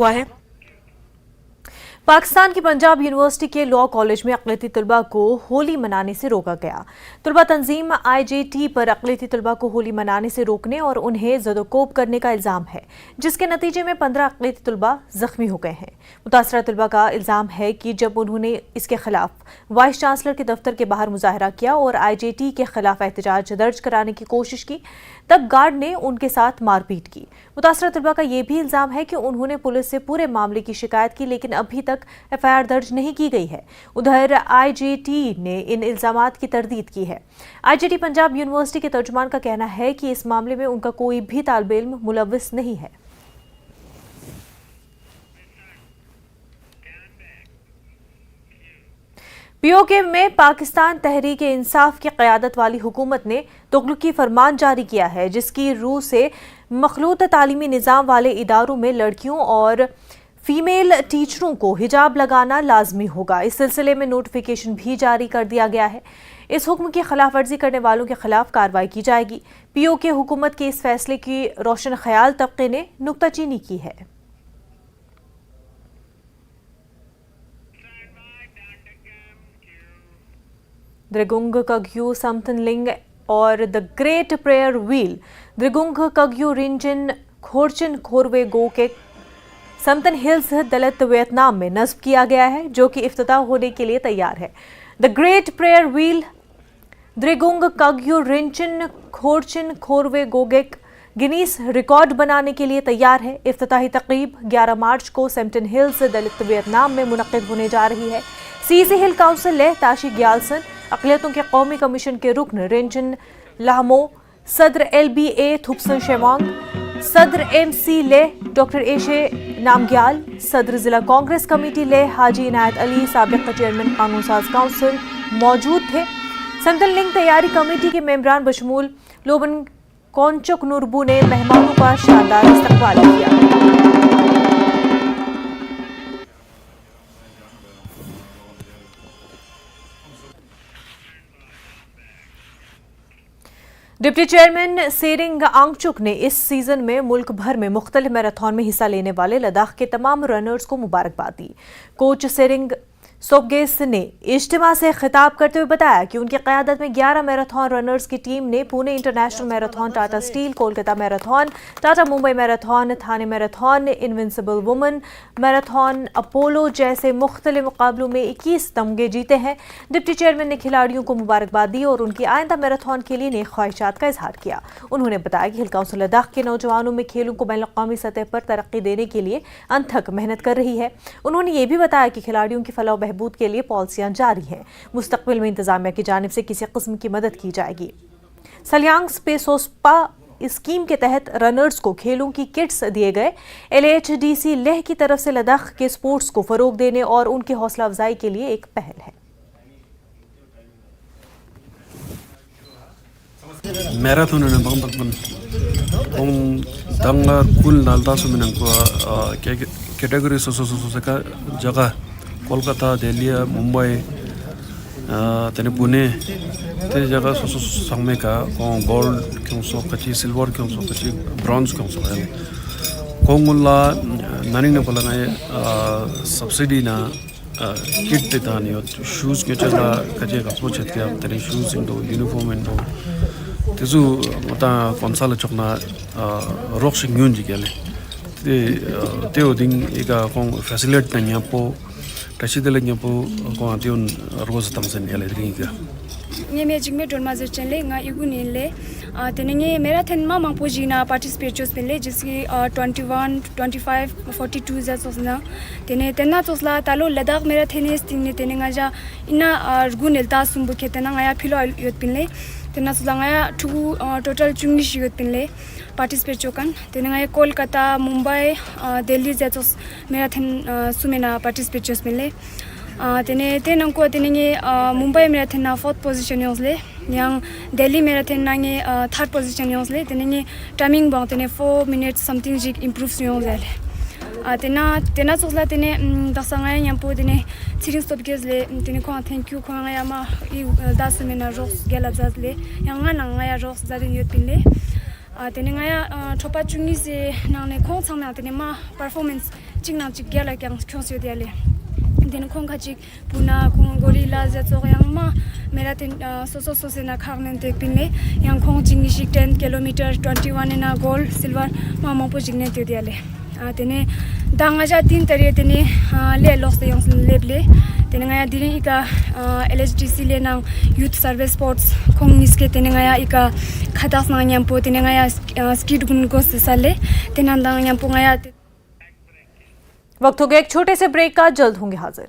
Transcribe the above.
हुआ है। पाकिस्तान की पंजाब यूनिवर्सिटी के लॉ कॉलेज में अक़लियती तलबा को होली मनाने से रोका गया। तलबा तंजीम IJT पर अक़लियती तलबा को होली मनाने से रोकने और उन्हें ज़दोकोब करने का इल्ज़ाम है, जिसके नतीजे में 15 अक़लियती तलबा जख्मी हो गए हैं। मुतासरा तलबा का इल्ज़ाम है कि जब उन्होंने इसके खिलाफ वाइस चांसलर के दफ्तर के बाहर मुजाहरा किया और IJT के खिलाफ एहतजाज दर्ज कराने की कोशिश की, तब गार्ड ने उनके साथ मारपीट की। मुतासरा तलबा का यह भी इल्ज़ाम है कि उन्होंने पुलिस से पूरे मामले की शिकायत की, लेकिन अभी तक FIR दर्ज नहीं की गई है। उधर IJT ने इन इल्जामात की तरदीद की है। IJT पंजाब यूनिवर्सिटी के तर्जुमान का कहना है कि इस मामले में उनका कोई भी तालिब इल्म मुलव्विस नहीं है। POK में पाकिस्तान तहरीक इंसाफ की क़यादत वाली हुकूमत ने तुगलकी फरमान जारी किया है, जिसकी रूह से मखलूत तालीमी निज़ाम वाले इदारों में लड़कियों और फीमेल टीचरों को हिजाब लगाना लाजमी होगा। इस सिलसिले में नोटिफिकेशन भी जारी कर दिया गया है। इस हुक्म की खिलाफ वर्जी करने वालों के खिलाफ कार्रवाई की जाएगी। POK हुकूमत के इस फैसले की रोशन ख्याल तबके ने नुक्ताचीनी की है। द्रिगुंग कग्यू समथनलिंग और the great prayer wheel Drigung Kagyu Rinchen Khorchen Khorwe गो के समतन हिल्स दलत वियतनाम में नस्ब किया गया है, जो कि इफ्तिताह होने के लिए तैयार है। The great prayer wheel Drigung Kagyu Rinchen Khorchen Khorwe गोगेक गिनीस रिकॉर्ड बनाने के लिए तैयार है। इफ्तिताही तकरीब 11 मार्च को समटन हिल्स दलित वियतनाम में मुनक्किद होने जा रही है। CC hill council Leh Tashi Gyalson, अक़लियतों के कौमी कमीशन के रुकन रेंजन लाहमो, सदर LBA थुपसन शेवांग, सदर MC ले डॉक्टर एशे नामग्याल, सदर जिला कांग्रेस कमेटी ले हाजी इनायत अली, साबिक़ चेयरमैन कानून साज काउंसिल मौजूद थे। समतन लिंग तैयारी कमेटी के मेंबरान बशमूल लोबन कौनचुक नूरबू ने मेहमानों का शानदार इस्तकबाल किया। डिप्टी चेयरमैन सेरिंग आंगचुक ने इस सीजन में मुल्क भर में मुख्तलिफ मैराथन में हिस्सा लेने वाले लद्दाख के तमाम रनर्स को मुबारकबाद दी। कोच सेरिंग सोबगेस ने इज्तिमा से खिताब करते हुए बताया कि उनकी क़यादत में 11 मैराथन रनर्स की टीम ने Pune international marathon, Tata steel, Kolkata marathon, Tata Mumbai marathon, Thane marathon, invincible woman marathon, Apollo जैसे मुख्तलिफ मुकाबलों में 21 तमगे जीते हैं। डिप्टी चेयरमैन ने खिलाड़ियों को मुबारकबाद दी और उनकी आइंदा मैराथन के लिए नेक ख्वाहिशात का इजहार किया। उन्होंने बताया कि हिल काउंसिल लद्दाख के नौजवानों में खेलों को बैनुल-अक़वामी सतह पर तरक्की देने के लिए अनथक मेहनत कर रही है। उन्होंने ये भी बताया कि खिलाड़ियों की फलाह बहबूद के लिए पॉलिसियां जारी हैं। मुस्तकबिल में इंतजामिया की जानिब से किसी किस्म की मदद की जाएगी। सलियांग स्पेसोस्पा स्कीम के तहत रनर्स को खेलों की किट्स दिए गए। LHDC लेह की तरफ से लद्दाख के स्पोर्ट्स को फरोग देने और उनकी हौसला अफजाई के लिए एक पहल है। मैराथन ने बंगबन दंगा कुल नालता सुमिनंग को कैटेगरी सोसोसोसे का जगह कोलकाता, दिल्ली, मुंबई, तेने पुणे ते जगह सोसो संगमे का गोल्ड क्यों सो कच्ची, सिल्वर क्यों सो कच्ची, ब्रॉन्ज क्यों सो है कोंगुल्ला ननिंग ने बोला ना सब्सिडी ना किट देता नहीं और शूज़ के चला कच्चे का सोच के आप तेरे शूज़ इंडो यूनिफॉर्म इंडो तेजू मता कंसाल चुकना रॉक्सिंग यून जी के लिए ते ओडिंग एक कौन फैसिलिट नहीं आपको Rasidalang po ko ation roz tamsen ele dringa ये मैजिक में ड्रोन माजर चले nga इगुनी ले तेनेंगे मैराथन मा मांगपो जीना पार्टिसिपेट जोस पेले जिसकी 21 25 42 जसोसना तेना तोसला तालो लद्दाख मैराथनिस्ट टीम तेनेंगा जा इना गुनेलता सुंबु खेतना ngaya फिलो योत पिनले तेना सुलांगा टोटल चुंगिश योत पिनले पार्टिसिपेट जोकन तेनेंगा कोलकाता, मुंबई, दिल्ली जसोस मैराथन सुमेना पार्टिसिपेट जोस पिनले तेनंको तेनेंगे मुंबई मैराथन ना 4th पोजीशन योसले yang Delhi marathon nange 3rd position yosle teninge timing bang tene 4 minutes something jig improves yosle tena sosla tene dasanga yampo tene sirin stop gezle tene ko thank you ko ngaya ma I dasmena ros gela zazle yanga nangaya ros zadin yotpinle tene ngaya thopa chungi se nangne ko samna tene ma performance चिंगना चिग्या La Kiang छोसियो दियाले दिन खोंग खचिक पुना खोंग gorilla जचो yang ma mera tin so se na khangnen tek pinle yang khong jing shik 10 kilometer 21 na gold silver ma mo po jingne te diale tene danga ja tin tare tene le los de yang leble tene nga dire ika LHDC le nang youth service sports khong niske tene nga ika khatas na nyam po tene nga skid gun go sale tene ndang nyam po nga वक्त हो गया एक छोटे से break का, जल्द होंगे हाजिर।